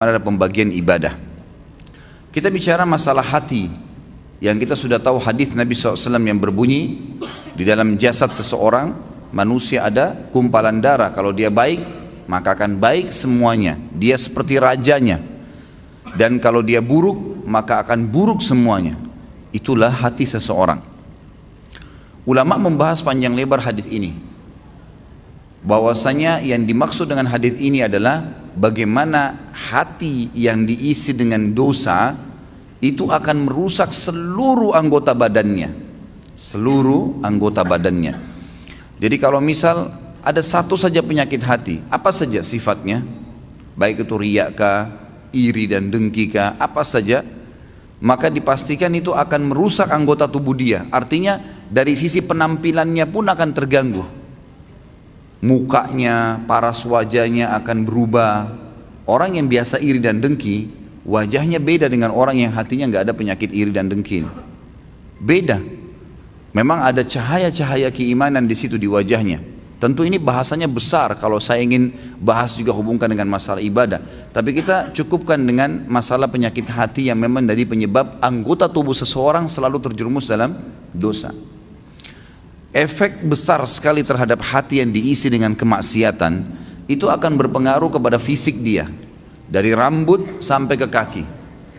Ada pembagian ibadah. Kita bicara masalah hati yang kita sudah tahu hadis Nabi SAW yang berbunyi di dalam jasad seseorang manusia ada gumpalan darah. Kalau dia baik maka akan baik semuanya, dia seperti rajanya, dan kalau dia buruk maka akan buruk semuanya. Itulah hati seseorang. Ulama membahas panjang lebar hadis ini, bahwasanya yang dimaksud dengan hadis ini adalah bagaimana hati yang diisi dengan dosa itu akan merusak seluruh anggota badannya. Seluruh anggota badannya. Jadi kalau misal ada satu saja penyakit hati, apa saja sifatnya, baik itu riya kah, iri dan dengki kah, apa saja, maka dipastikan itu akan merusak anggota tubuh dia. Artinya dari sisi penampilannya pun akan terganggu. Mukanya, paras wajahnya akan berubah. Orang yang biasa iri dan dengki, wajahnya beda dengan orang yang hatinya nggak ada penyakit iri dan dengki. Beda. Memang ada cahaya-cahaya keimanan di situ di wajahnya. Tentu ini bahasanya besar kalau saya ingin bahas juga hubungkan dengan masalah ibadah. Tapi kita cukupkan dengan masalah penyakit hati yang memang dari penyebab anggota tubuh seseorang selalu terjerumus dalam dosa. Efek besar sekali terhadap hati yang diisi dengan kemaksiatan itu akan berpengaruh kepada fisik dia, dari rambut sampai ke kaki.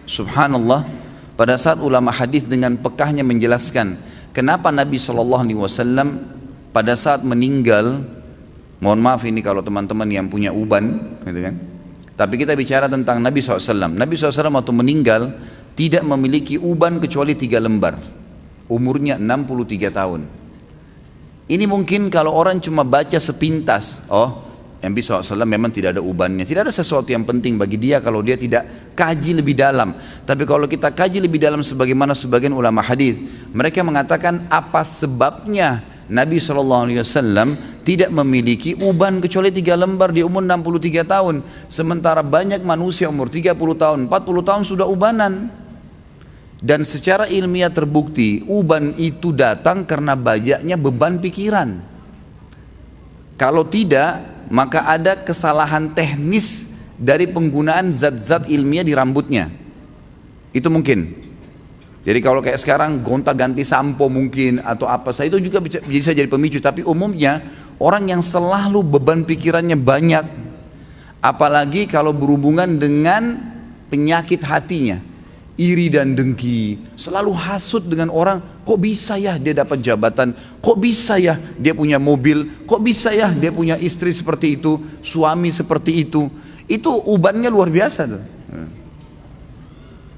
Subhanallah, pada saat ulama hadis dengan pekahnya menjelaskan kenapa Nabi SAW pada saat meninggal, mohon maaf ini kalau teman-teman yang punya uban gitu kan, tapi kita bicara tentang Nabi SAW. Nabi SAW waktu meninggal tidak memiliki uban kecuali 3 lembar, umurnya 63 tahun. Ini mungkin kalau orang cuma baca sepintas, oh Nabi SAW memang tidak ada ubannya, tidak ada sesuatu yang penting bagi dia kalau dia tidak kaji lebih dalam. Tapi kalau kita kaji lebih dalam sebagaimana sebagian ulama hadis, mereka mengatakan apa sebabnya Nabi SAW tidak memiliki uban kecuali 3 lembar di umur 63 tahun. Sementara banyak manusia umur 30 tahun, 40 tahun sudah ubanan. Dan secara ilmiah terbukti uban itu datang karena banyaknya beban pikiran. Kalau tidak, maka ada kesalahan teknis dari penggunaan zat-zat ilmiah di rambutnya. Itu mungkin. Jadi kalau kayak sekarang gonta-ganti sampo mungkin atau apa saja itu juga bisa jadi pemicu. Tapi umumnya orang yang selalu beban pikirannya banyak, apalagi kalau berhubungan dengan penyakit hatinya, iri dan dengki, selalu hasut dengan orang, kok bisa ya dia dapat jabatan, kok bisa ya dia punya mobil, kok bisa ya dia punya istri seperti itu, suami seperti itu ubannya luar biasa tuh.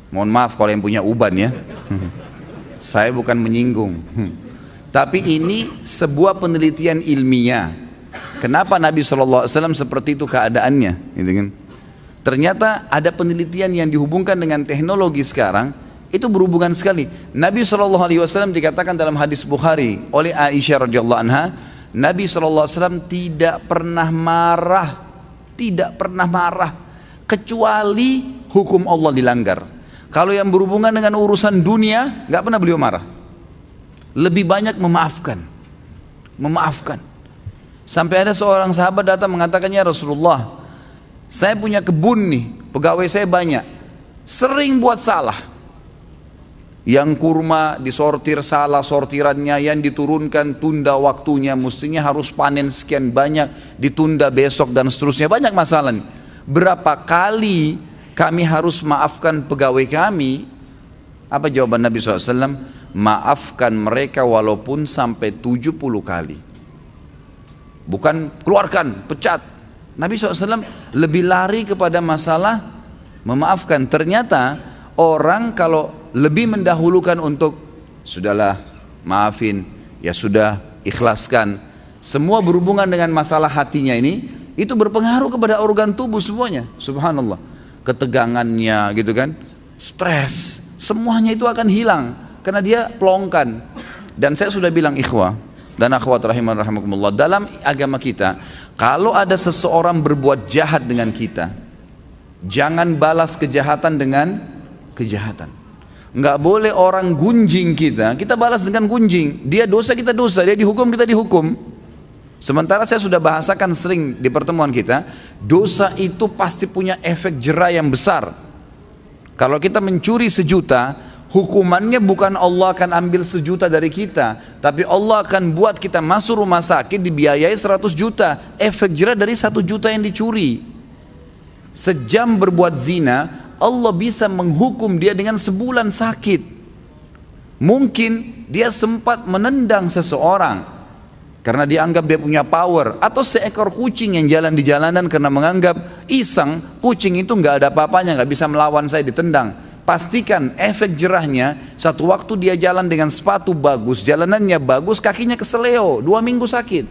Mohon maaf kalau yang punya uban ya, saya bukan menyinggung, tapi ini sebuah penelitian ilmiah. Kenapa Nabi SAW seperti itu keadaannya, gitu kan? Ternyata ada penelitian yang dihubungkan dengan teknologi sekarang, itu berhubungan sekali. Nabi SAW dikatakan dalam hadis Bukhari oleh Aisyah radhiyallahu anha, Nabi SAW tidak pernah marah kecuali hukum Allah dilanggar. Kalau yang berhubungan dengan urusan dunia, nggak pernah beliau marah. Lebih banyak memaafkan. Sampai ada seorang sahabat datang mengatakannya, Rasulullah, saya punya kebun nih, pegawai saya banyak, sering buat salah. Yang kurma disortir salah sortirannya, yang diturunkan tunda waktunya, mestinya harus panen sekian banyak, ditunda besok dan seterusnya, banyak masalah nih. Berapa kali kami harus maafkan pegawai kami? Apa jawaban Nabi SAW? Maafkan mereka walaupun sampai 70 kali. Bukan keluarkan, pecat. Nabi SAW lebih lari kepada masalah memaafkan. Ternyata orang kalau lebih mendahulukan untuk sudahlah maafin, ya sudah ikhlaskan, semua berhubungan dengan masalah hatinya ini, itu berpengaruh kepada organ tubuh semuanya. Subhanallah, ketegangannya gitu kan, stres, semuanya itu akan hilang karena dia pelongkan. Dan saya sudah bilang ikhwah dan akhwat rahiman rahimakumullah, dalam agama kita kalau ada seseorang berbuat jahat dengan kita, jangan balas kejahatan dengan kejahatan. Nggak boleh orang gunjing kita balas dengan gunjing. Dia dosa, kita dosa, dia dihukum, kita dihukum. Sementara saya sudah bahasakan sering di pertemuan kita, dosa itu pasti punya efek jera yang besar. Kalau kita mencuri 1.000.000, hukumannya bukan Allah akan ambil 1.000.000 dari kita, tapi Allah akan buat kita masuk rumah sakit dibiayai 100 juta. Efek jera dari 1 juta yang dicuri. Sejam berbuat zina, Allah bisa menghukum dia dengan sebulan sakit. Mungkin dia sempat menendang seseorang karena dia anggap dia punya power, atau seekor kucing yang jalan di jalanan karena menganggap iseng, kucing itu nggak ada apa-apanya, nggak bisa melawan saya, ditendang. Pastikan efek jerahnya, satu waktu dia jalan dengan sepatu bagus, jalanannya bagus, kakinya keseleo, 2 minggu sakit.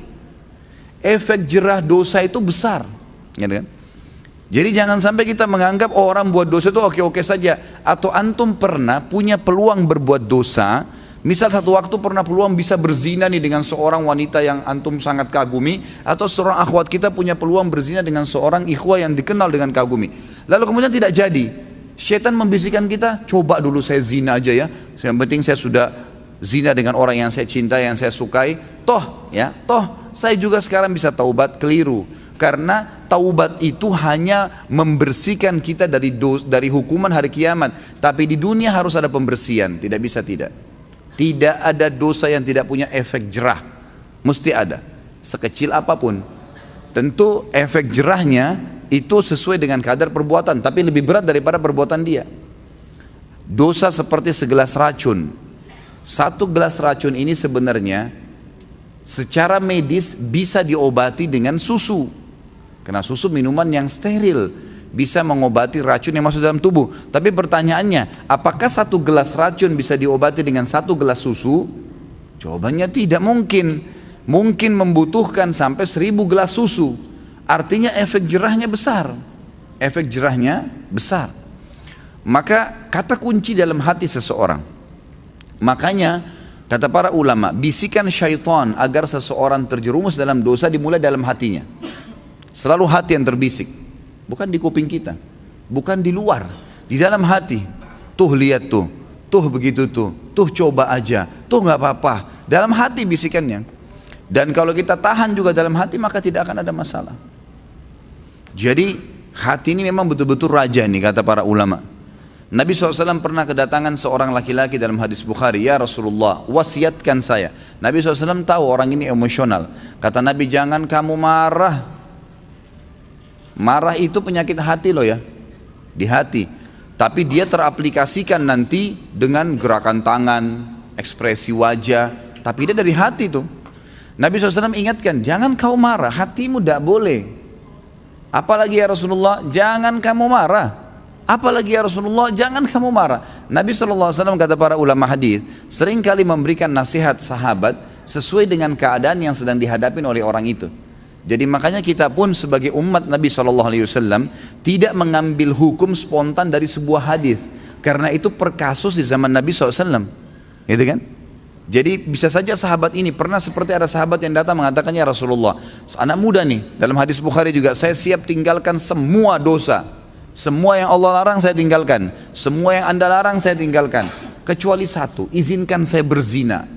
Efek jerah dosa itu besar, gitu kan? Jadi jangan sampai kita menganggap orang buat dosa itu oke-oke saja. Atau antum pernah punya peluang berbuat dosa, misal satu waktu pernah peluang bisa berzina nih dengan seorang wanita yang antum sangat kagumi, atau seorang akhwat kita punya peluang berzina dengan seorang ikhwah yang dikenal dengan kagumi, lalu kemudian tidak jadi. Syaitan membisikkan kita, coba dulu saya zina aja ya, yang penting saya sudah zina dengan orang yang saya cintai, yang saya sukai, toh saya juga sekarang bisa taubat. Keliru. Karena taubat itu hanya membersihkan kita dari hukuman hari kiamat, tapi di dunia harus ada pembersihan, tidak bisa tidak. Tidak ada dosa yang tidak punya efek jerah, mesti ada, sekecil apapun. Tentu efek jerahnya itu sesuai dengan kadar perbuatan, tapi lebih berat daripada perbuatan dia. Dosa seperti segelas racun. 1 gelas racun ini sebenarnya secara medis bisa diobati dengan susu, karena susu minuman yang steril, bisa mengobati racun yang masuk dalam tubuh. Tapi pertanyaannya, apakah 1 gelas racun bisa diobati dengan 1 gelas susu? Jawabannya tidak mungkin. Mungkin membutuhkan sampai 1000 gelas susu. Artinya efek jerahnya besar. Efek jerahnya besar. Maka kata kunci dalam hati seseorang. Makanya kata para ulama, bisikan syaitan agar seseorang terjerumus dalam dosa dimulai dalam hatinya. Selalu hati yang terbisik. Bukan di kuping kita, bukan di luar, di dalam hati. Tuh lihat tuh begitu tuh coba aja, tuh nggak apa-apa. Dalam hati bisikannya. Dan kalau kita tahan juga dalam hati, maka tidak akan ada masalah. Jadi hati ini memang betul-betul raja nih, kata para ulama. Nabi SAW pernah kedatangan seorang laki-laki dalam hadis Bukhari, ya Rasulullah, wasiatkan saya. Nabi SAW tahu orang ini emosional. Kata Nabi, jangan kamu marah. Marah itu penyakit hati loh ya, di hati. Tapi dia teraplikasikan nanti dengan gerakan tangan, ekspresi wajah, tapi dia dari hati tuh. Nabi SAW ingatkan, jangan kau marah, hatimu tidak boleh. Apalagi ya Rasulullah, jangan kamu marah. Apalagi ya Rasulullah, jangan kamu marah. Nabi SAW, kata para ulama hadis, seringkali memberikan nasihat sahabat sesuai dengan keadaan yang sedang dihadapi oleh orang itu. Jadi makanya kita pun sebagai umat Nabi SAW tidak mengambil hukum spontan dari sebuah hadis, karena itu per kasus di zaman Nabi SAW, gitu kan? Jadi bisa saja sahabat ini pernah seperti ada sahabat yang datang mengatakan, ya Rasulullah, anak muda nih, dalam hadis Bukhari juga, saya siap tinggalkan semua dosa, semua yang Allah larang saya tinggalkan, semua yang Anda larang saya tinggalkan, kecuali satu, izinkan saya berzina.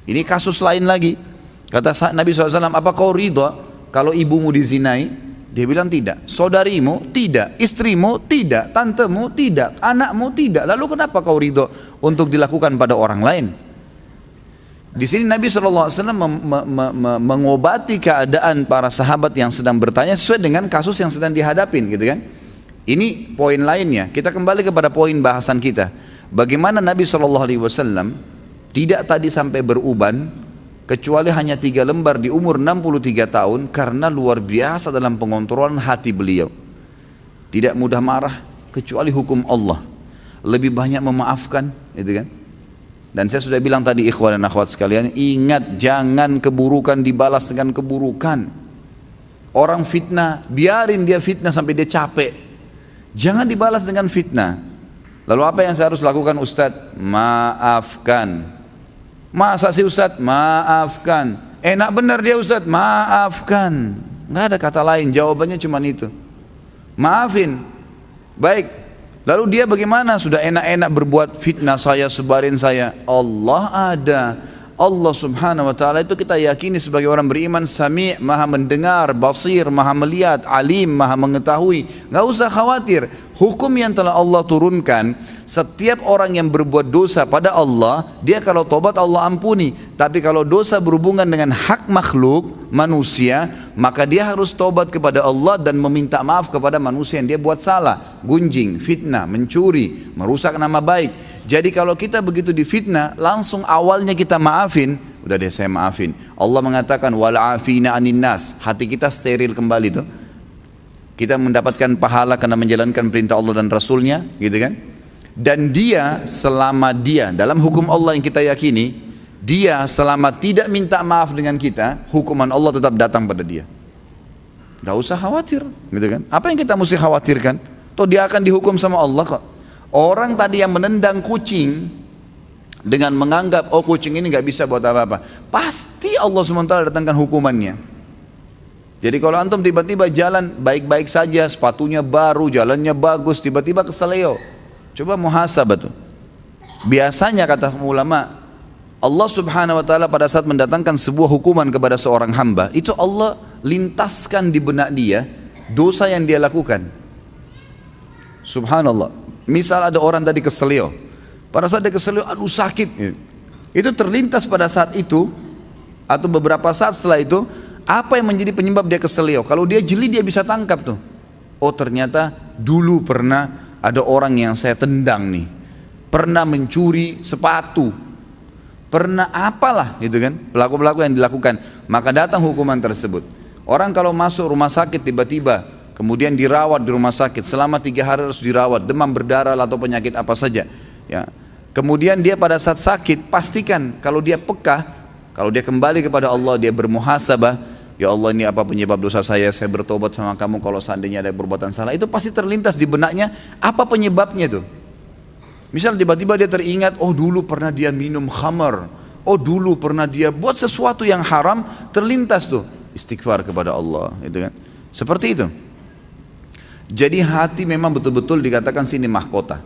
Ini kasus lain lagi. Kata Nabi SAW, apa kau ridha kalau ibumu dizinai? Dia bilang tidak. Saudarimu? Tidak. Istrimu? Tidak. Tantemu? Tidak. Anakmu? Tidak. Lalu kenapa kau ridha untuk dilakukan pada orang lain? Di sini Nabi SAW mengobati keadaan para sahabat yang sedang bertanya sesuai dengan kasus yang sedang dihadapin, gitu kan? Ini poin lainnya. Kita kembali kepada poin bahasan kita. Bagaimana Nabi SAW tidak tadi sampai beruban, kecuali hanya 3 lembar di umur 63 tahun, karena luar biasa dalam pengontrolan hati beliau. Tidak mudah marah, kecuali hukum Allah. Lebih banyak memaafkan, gitu kan? Dan saya sudah bilang tadi, ikhwan dan akhwat sekalian, ingat, jangan keburukan dibalas dengan keburukan. Orang fitnah, biarin dia fitnah sampai dia capek. Jangan dibalas dengan fitnah. Lalu apa yang saya harus lakukan, Ustadz? Maafkan. Masa sih Ustadz? Maafkan. Enak benar dia Ustadz? Maafkan. Nggak ada kata lain, jawabannya cuma itu. Maafin. Baik. Lalu dia bagaimana? Sudah enak-enak berbuat fitnah saya, sebarin saya. Allah ada. Allah subhanahu wa ta'ala itu kita yakini sebagai orang beriman, Sami', maha mendengar, Basir, maha melihat, Alim, maha mengetahui. Gak usah khawatir. Hukum yang telah Allah turunkan, setiap orang yang berbuat dosa pada Allah, dia kalau tobat Allah ampuni. Tapi kalau dosa berhubungan dengan hak makhluk, manusia, maka dia harus tobat kepada Allah dan meminta maaf kepada manusia yang dia buat salah. Gunjing, fitnah, mencuri, merusak nama baik. Jadi kalau kita begitu difitnah, langsung awalnya kita maafin, udah deh saya maafin. Allah mengatakan wal afina anin nas, hati kita steril kembali tuh. Kita mendapatkan pahala karena menjalankan perintah Allah dan Rasulnya, gitu kan? Dan dia selama dia dalam hukum Allah yang kita yakini, dia selama tidak minta maaf dengan kita, hukuman Allah tetap datang pada dia. Gak usah khawatir, gitu kan? Apa yang kita mesti khawatirkan? Toh dia akan dihukum sama Allah kok. Orang tadi yang menendang kucing dengan menganggap oh kucing ini nggak bisa buat apa-apa, pasti Allah SWT datangkan hukumannya. Jadi kalau antum tiba-tiba jalan baik-baik saja, sepatunya baru, jalannya bagus, tiba-tiba keseleo, coba muhasabah tuh. Biasanya kata ulama, Allah Subhanahu Wa Taala pada saat mendatangkan sebuah hukuman kepada seorang hamba, itu Allah lintaskan di benak dia dosa yang dia lakukan. Subhanallah. Misal ada orang tadi keselio, pada saat dia keselio, aduh sakit, itu terlintas pada saat itu atau beberapa saat setelah itu, apa yang menjadi penyebab dia keselio? Kalau dia jeli dia bisa tangkap tuh. Oh ternyata dulu pernah ada orang yang saya tendang nih, pernah mencuri sepatu, pernah apalah gitu kan, pelaku-pelaku yang dilakukan, maka datang hukuman tersebut. Orang kalau masuk rumah sakit tiba-tiba kemudian dirawat di rumah sakit selama 3 hari harus dirawat, demam berdarah atau penyakit apa saja ya. Kemudian dia pada saat sakit pastikan kalau dia peka, kalau dia kembali kepada Allah, dia bermuhasabah, ya Allah ini apa penyebab dosa saya bertobat sama kamu kalau seandainya ada perbuatan salah, itu pasti terlintas di benaknya apa penyebabnya tuh. Misal tiba-tiba dia teringat, oh dulu pernah dia minum khamar, oh dulu pernah dia buat sesuatu yang haram, terlintas tuh istighfar kepada Allah, gitu kan. Seperti itu. Jadi hati memang betul-betul dikatakan sini mahkota.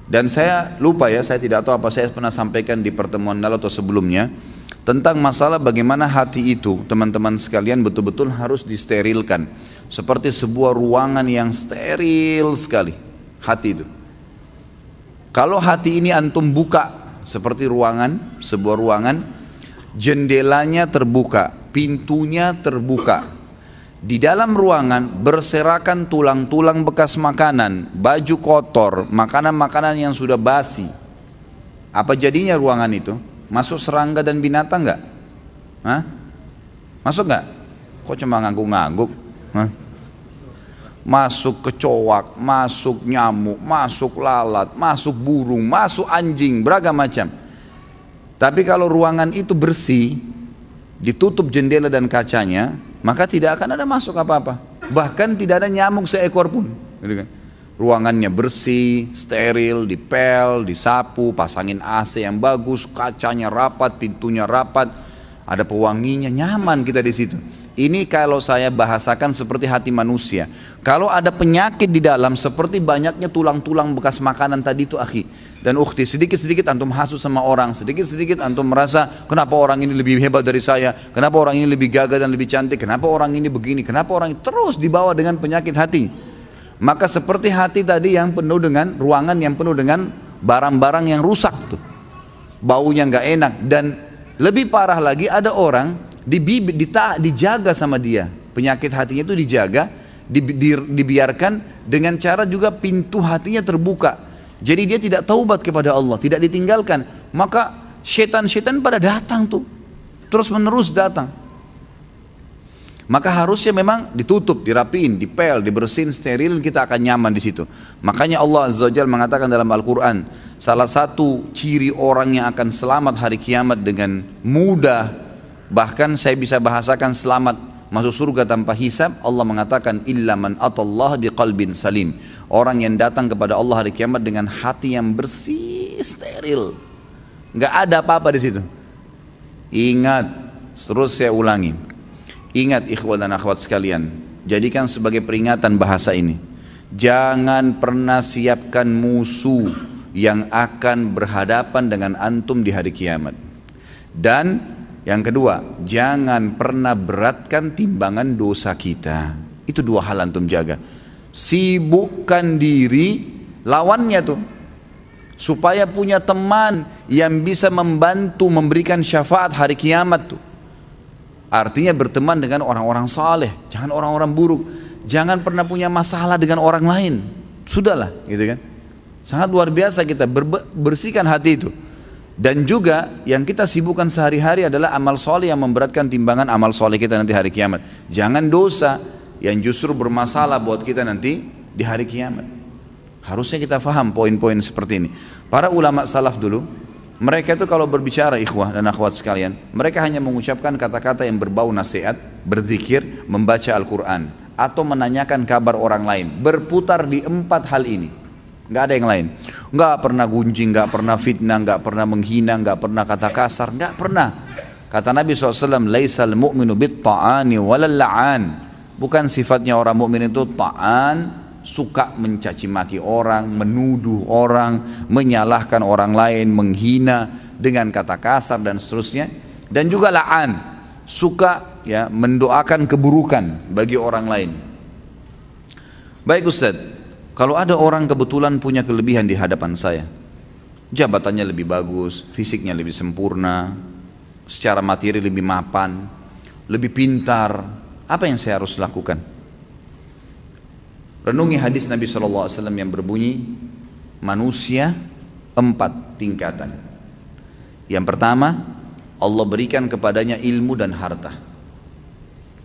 Dan saya lupa ya, saya tidak tahu apa saya pernah sampaikan di pertemuan lalu atau sebelumnya tentang masalah bagaimana hati itu, teman-teman sekalian, betul-betul harus disterilkan. Seperti sebuah ruangan yang steril sekali, hati itu. Kalau hati ini antum buka seperti ruangan, sebuah ruangan, jendelanya terbuka, pintunya terbuka. Di dalam ruangan berserakan tulang-tulang bekas makanan, baju kotor, makanan-makanan yang sudah basi. Apa jadinya ruangan itu? Masuk serangga dan binatang enggak? Hah? Masuk enggak? Kok cuma ngangguk-ngangguk? Hah? Masuk kecoak, masuk nyamuk, masuk lalat, masuk burung, masuk anjing, beragam macam. Tapi kalau ruangan itu bersih, ditutup jendela dan kacanya, maka tidak akan ada masuk apa-apa. Bahkan tidak ada nyamuk seekor pun, gitu kan. Ruangannya bersih, steril, dipel, disapu, pasangin AC yang bagus, kacanya rapat, pintunya rapat, ada pewanginya, nyaman kita di situ. Ini kalau saya bahasakan seperti hati manusia. Kalau ada penyakit di dalam seperti banyaknya tulang-tulang bekas makanan tadi itu akhi dan ukhti, sedikit-sedikit antum hasut sama orang, sedikit-sedikit antum merasa kenapa orang ini lebih hebat dari saya, kenapa orang ini lebih gagah dan lebih cantik, kenapa orang ini begini, kenapa orang ini, terus dibawa dengan penyakit hati. Maka seperti hati tadi yang penuh dengan ruangan yang penuh dengan barang-barang yang rusak tuh, baunya nggak enak. Dan lebih parah lagi ada orang dijaga sama dia, penyakit hatinya itu dijaga, dibiarkan dengan cara juga pintu hatinya terbuka. Jadi dia tidak taubat kepada Allah, tidak ditinggalkan, maka setan-setan pada datang tuh, terus menerus datang. Maka harusnya memang ditutup, dirapiin, dipel, dibersihin, steril, kita akan nyaman di situ. Makanya Allah Azza wa Jalla mengatakan dalam Al-Quran, salah satu ciri orang yang akan selamat hari kiamat dengan mudah, bahkan saya bisa bahasakan selamat masuk surga tanpa hisab, Allah mengatakan illa man atallaha biqalbin salim, orang yang datang kepada Allah hari kiamat dengan hati yang bersih, steril, nggak ada apa-apa di situ. Ingat, terus saya ulangi, ingat ikhwan dan akhwat sekalian, jadikan sebagai peringatan bahasa ini, jangan pernah siapkan musuh yang akan berhadapan dengan antum di hari kiamat. Dan yang kedua, jangan pernah beratkan timbangan dosa kita. Itu dua hal antum jaga. Sibukkan diri, lawannya tuh, supaya punya teman yang bisa membantu memberikan syafaat hari kiamat tuh. Artinya berteman dengan orang-orang saleh, jangan orang-orang buruk. Jangan pernah punya masalah dengan orang lain. Sudahlah, gitu kan. Sangat luar biasa kita bersihkan hati itu. Dan juga yang kita sibukkan sehari-hari adalah amal soleh yang memberatkan timbangan amal soleh kita nanti hari kiamat. Jangan dosa yang justru bermasalah buat kita nanti di hari kiamat. Harusnya kita faham poin-poin seperti ini. Para ulama salaf dulu, mereka itu kalau berbicara ikhwah dan akhwat sekalian, mereka hanya mengucapkan kata-kata yang berbau nasihat, berzikir, membaca Al-Quran, atau menanyakan kabar orang lain. Berputar di 4 hal ini. Nggak ada yang lain. Nggak pernah gunjing, nggak pernah fitnah, nggak pernah menghina, nggak pernah kata kasar, nggak pernah. Kata Nabi SAW, laisal mu'minu bit-ta'ani walal la'an. Bukan sifatnya orang mukmin itu ta'an, suka mencaci maki orang, menuduh orang, menyalahkan orang lain, menghina dengan kata kasar dan seterusnya. Dan juga la'an, suka ya mendoakan keburukan bagi orang lain. Baik Ustaz, kalau ada orang kebetulan punya kelebihan di hadapan saya, jabatannya lebih bagus, fisiknya lebih sempurna, secara materi lebih mapan, lebih pintar, apa yang saya harus lakukan? Renungi hadis Nabi SAW yang berbunyi, manusia 4 tingkatan. Yang pertama, Allah berikan kepadanya ilmu dan harta.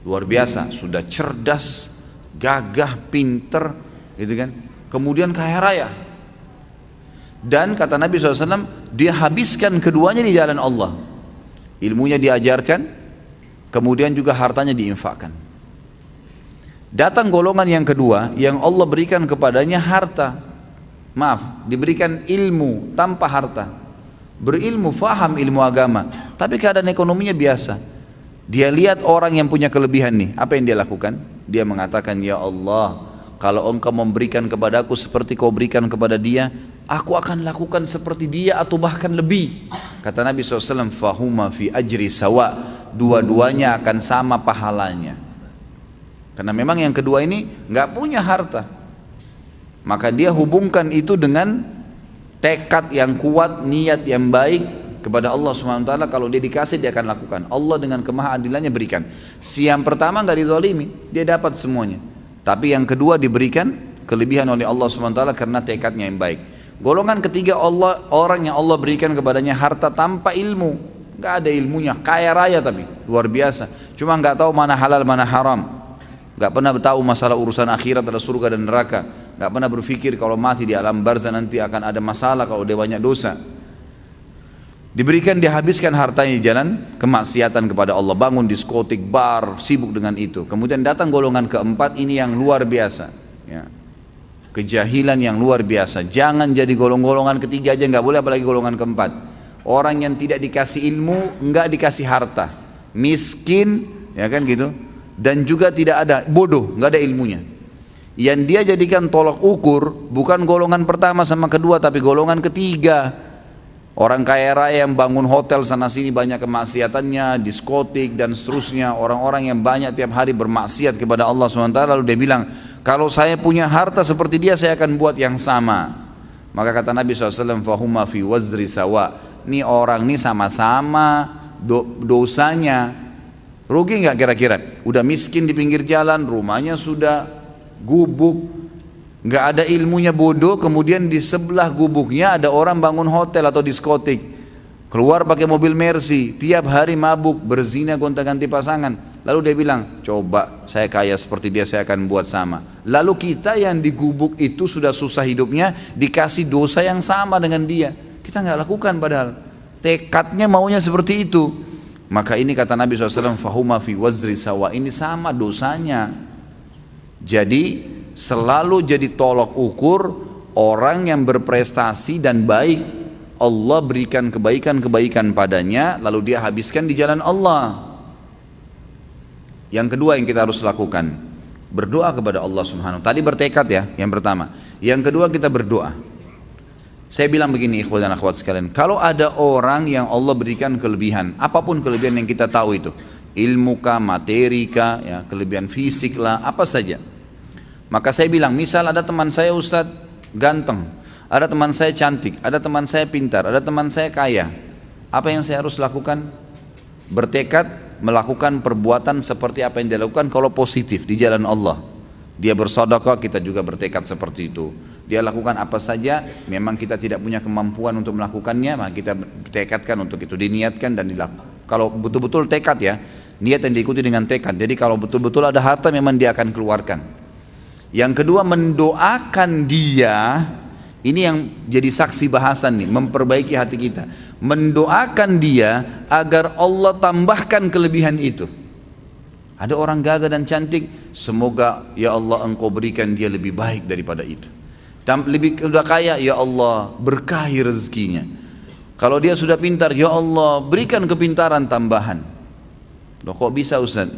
Luar biasa, sudah cerdas, gagah, pinter, gitu kan? Kemudian kaya raya. Dan kata Nabi SAW, dia habiskan keduanya di jalan Allah. Ilmunya diajarkan, kemudian juga hartanya diinfakkan. Datang golongan yang kedua, yang Allah berikan kepadanya harta. Diberikan ilmu tanpa harta. Berilmu, faham ilmu agama, tapi keadaan ekonominya biasa. Dia lihat orang yang punya kelebihan nih, apa yang dia lakukan? Dia mengatakan, ya Allah, kalau engkau memberikan kepadaku seperti kau berikan kepada dia, aku akan lakukan seperti dia atau bahkan lebih. Kata Nabi SAW, fahuma fi ajri sawa, dua-duanya akan sama pahalanya. Karena memang yang kedua ini nggak punya harta, maka dia hubungkan itu dengan tekad yang kuat, niat yang baik kepada Allah SWT. Kalau dia dikasih, dia akan lakukan. Allah dengan kemahaadilannya berikan. Si yang pertama nggak dizalimi, dia dapat semuanya. Tapi yang kedua diberikan kelebihan oleh Allah SWT karena tekadnya yang baik. Golongan ketiga, orang yang Allah berikan kepadanya harta tanpa ilmu, nggak ada ilmunya, kaya raya tapi luar biasa, cuma nggak tahu mana halal mana haram, nggak pernah tahu masalah urusan akhirat, ada surga dan neraka, nggak pernah berpikir kalau mati di alam barzah nanti akan ada masalah kalau dia banyak dosa. Diberikan, dihabiskan hartanya di jalan kemaksiatan kepada Allah, bangun diskotik, bar, sibuk dengan itu. Kemudian datang golongan keempat, ini yang luar biasa ya. Kejahilan yang luar biasa. Jangan jadi golongan ketiga aja, nggak boleh, apalagi golongan keempat. Orang yang tidak dikasih ilmu, nggak dikasih harta, miskin, ya kan gitu, dan juga tidak ada, bodoh, nggak ada ilmunya. Yang dia jadikan tolak ukur bukan golongan pertama sama kedua, tapi golongan ketiga. Orang kaya raya yang bangun hotel sana sini banyak kemaksiatannya, diskotik dan seterusnya. Orang-orang yang banyak tiap hari bermaksiat kepada Allah SWT, lalu dia bilang, kalau saya punya harta seperti dia, saya akan buat yang sama. Maka kata Nabi SAW, fahuma fi wazri sawa. Ini orang ini sama-sama dosanya. Rugi nggak kira-kira? Udah miskin di pinggir jalan, rumahnya sudah gubuk, nggak ada ilmunya, bodoh. Kemudian di sebelah gubuknya ada orang bangun hotel atau diskotik, keluar pakai mobil Mercy, tiap hari mabuk, berzina, gonta-ganti pasangan. Lalu dia bilang, coba saya kaya seperti dia, saya akan buat sama. Lalu kita yang di gubuk itu sudah susah hidupnya, dikasih dosa yang sama dengan dia, kita nggak lakukan, padahal tekadnya maunya seperti itu. Maka ini kata Nabi SAW, fahuma fi wazri sawa, ini sama dosanya. Jadi selalu jadi tolok ukur orang yang berprestasi dan baik, Allah berikan kebaikan-kebaikan padanya, lalu dia habiskan di jalan Allah. Yang kedua yang kita harus lakukan, berdoa kepada Allah Subhanahu. Tadi bertekad ya, yang pertama. Yang kedua kita berdoa. Saya bilang begini ikhwan dan akhwat sekalian, kalau ada orang yang Allah berikan kelebihan, apapun kelebihan yang kita tahu itu, ilmu kah, materi kah, ya, kelebihan fisik lah, apa saja. Maka saya bilang, misal ada teman saya Ustadz ganteng, ada teman saya cantik, ada teman saya pintar, ada teman saya kaya. Apa yang saya harus lakukan? Bertekad melakukan perbuatan seperti apa yang dia lakukan kalau positif di jalan Allah. Dia bersedekah, kita juga bertekad seperti itu. Dia lakukan apa saja, memang kita tidak punya kemampuan untuk melakukannya, maka kita tekadkan untuk itu, diniatkan dan dilakukan. Kalau betul-betul tekad ya, niat yang diikuti dengan tekad. Jadi kalau betul-betul ada harta memang dia akan keluarkan. Yang kedua, mendoakan dia, ini yang jadi saksi bahasan nih, memperbaiki hati kita. Mendoakan dia agar Allah tambahkan kelebihan itu. Ada orang gagah dan cantik, semoga ya Allah engkau berikan dia lebih baik daripada itu. Lebih sudah kaya, ya Allah berkahi rezekinya. Kalau dia sudah pintar, ya Allah berikan kepintaran tambahan. Loh kok bisa Ustaz?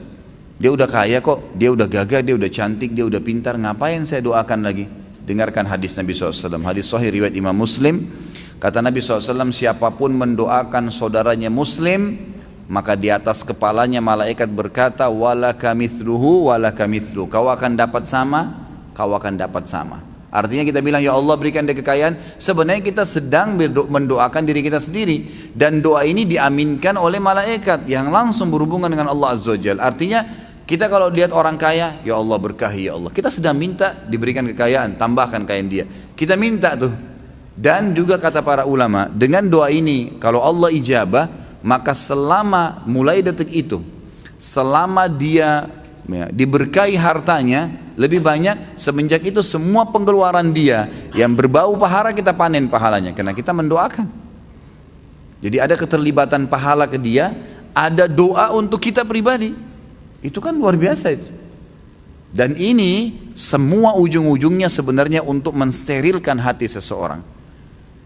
Dia udah kaya kok, dia udah gagah, dia udah cantik, dia udah pintar, ngapain saya doakan lagi? Dengarkan hadis Nabi SAW, hadis sahih riwayat Imam Muslim. Kata Nabi SAW, siapapun mendoakan saudaranya Muslim, maka di atas kepalanya malaikat berkata, walaka mithluhu walaka mithlu. Kau akan dapat sama, kau akan dapat sama. Artinya kita bilang, ya Allah berikan dia kekayaan, sebenarnya kita sedang mendoakan diri kita sendiri. Dan doa ini diaminkan oleh malaikat yang langsung berhubungan dengan Allah Azza wa Jalla. Artinya kita kalau lihat orang kaya, ya Allah berkahi ya Allah, kita sedang minta diberikan kekayaan, tambahkan kekayaan dia. Kita minta tuh. Dan juga kata para ulama, dengan doa ini kalau Allah ijabah, maka selama mulai detik itu, selama dia ya, diberkahi hartanya lebih banyak, semenjak itu semua pengeluaran dia yang berbau pahala kita panen pahalanya, karena kita mendoakan. Jadi ada keterlibatan pahala ke dia, ada doa untuk kita pribadi. Itu kan luar biasa itu. Dan ini semua ujung-ujungnya sebenarnya untuk mensterilkan hati seseorang.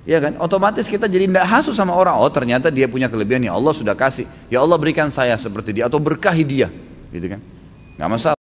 Ya kan, otomatis kita jadi tidak hasu sama orang. Oh ternyata dia punya kelebihan, ya Allah sudah kasih, ya Allah berikan saya seperti dia, atau berkahi dia, gitu kan, nggak masalah.